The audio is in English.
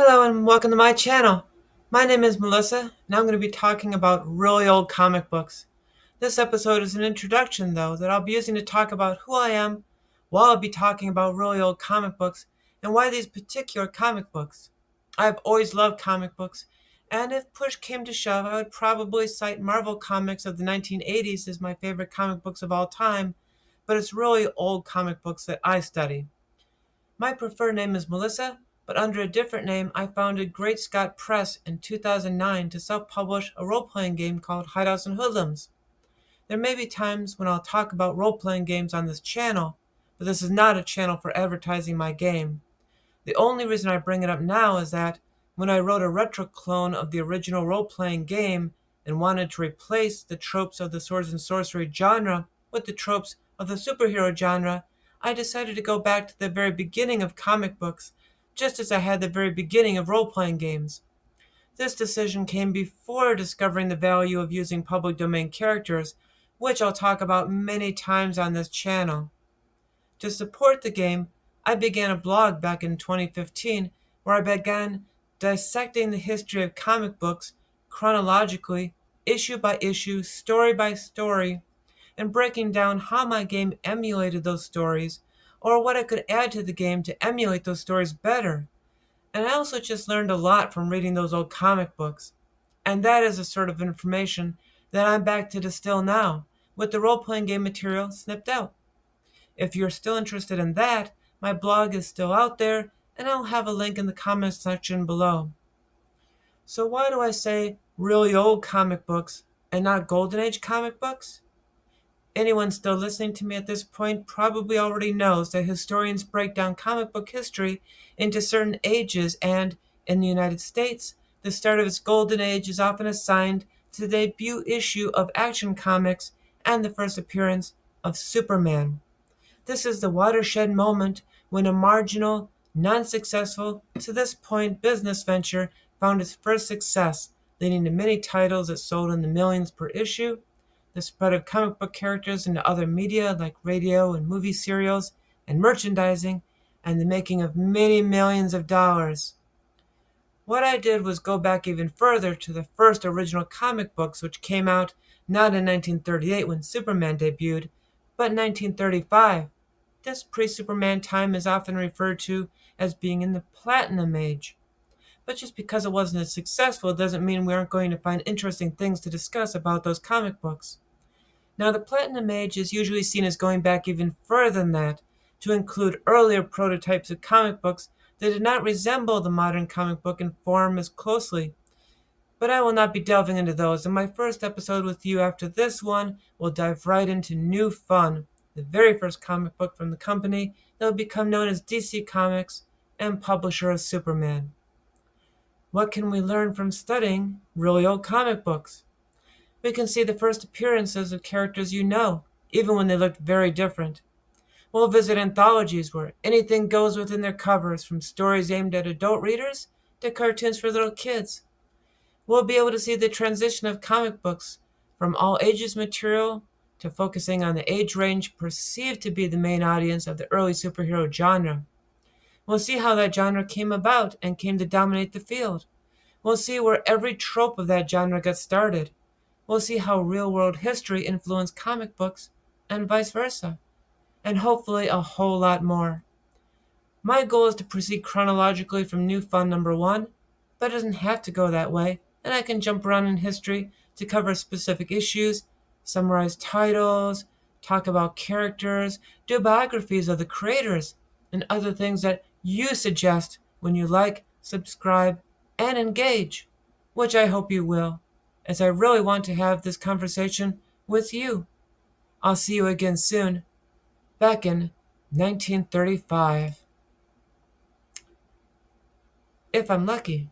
Hello and welcome to my channel. My name is Melissa and I'm going to be talking about really old comic books. This episode is an introduction though that I'll be using to talk about who I am while I'll be talking about really old comic books and why these particular comic books. I've always loved comic books, and if push came to shove I would probably cite Marvel Comics of the 1980s as my favorite comic books of all time, but it's really old comic books that I study. My preferred name is Melissa, but under a different name I founded Great Scott Press in 2009 to self-publish a role-playing game called Hideouts and Hoodlums. There may be times when I'll talk about role-playing games on this channel, but this is not a channel for advertising my game. The only reason I bring it up now is that when I wrote a retro clone of the original role-playing game and wanted to replace the tropes of the swords and sorcery genre with the tropes of the superhero genre, I decided to go back to the very beginning of comic books, just as I had the very beginning of role-playing games. This decision came before discovering the value of using public domain characters, which I'll talk about many times on this channel. To support the game, I began a blog back in 2015 where I began dissecting the history of comic books chronologically, issue by issue, story by story, and breaking down how my game emulated those stories or what I could add to the game to emulate those stories better. And I also just learned a lot from reading those old comic books. And that is the sort of information that I'm back to distill now, with the role playing game material snipped out. If you're still interested in that, my blog is still out there, and I'll have a link in the comments section below. So, why do I say really old comic books and not Golden Age comic books? Anyone still listening to me at this point probably already knows that historians break down comic book history into certain ages, and, in the United States, the start of its golden age is often assigned to the debut issue of Action Comics and the first appearance of Superman. This is the watershed moment when a marginal, non-successful, to this point business venture found its first success, leading to many titles that sold in the millions per issue, the spread of comic book characters into other media like radio and movie serials and merchandising, and the making of many millions of dollars. What I did was go back even further to the first original comic books, which came out not in 1938 when Superman debuted, but in 1935. This pre-Superman time is often referred to as being in the Platinum Age. But just because it wasn't as successful doesn't mean we aren't going to find interesting things to discuss about those comic books. Now, the Platinum Age is usually seen as going back even further than that, to include earlier prototypes of comic books that did not resemble the modern comic book in form as closely. But I will not be delving into those. In my first episode with you after this one, we'll dive right into New Fun, the very first comic book from the company that will become known as DC Comics and publisher of Superman. What can we learn from studying really old comic books? We can see the first appearances of characters you know, even when they looked very different. We'll visit anthologies where anything goes within their covers, from stories aimed at adult readers to cartoons for little kids. We'll be able to see the transition of comic books from all ages material to focusing on the age range perceived to be the main audience of the early superhero genre. We'll see how that genre came about and came to dominate the field. We'll see where every trope of that genre got started. We'll see how real-world history influenced comic books and vice versa, and hopefully a whole lot more. My goal is to proceed chronologically from New Fun number 1, but it doesn't have to go that way, and I can jump around in history to cover specific issues, summarize titles, talk about characters, do biographies of the creators, and other things that you suggest when you like, subscribe, and engage, which I hope you will, as I really want to have this conversation with you. I'll see you again soon, back in 1935. If I'm lucky.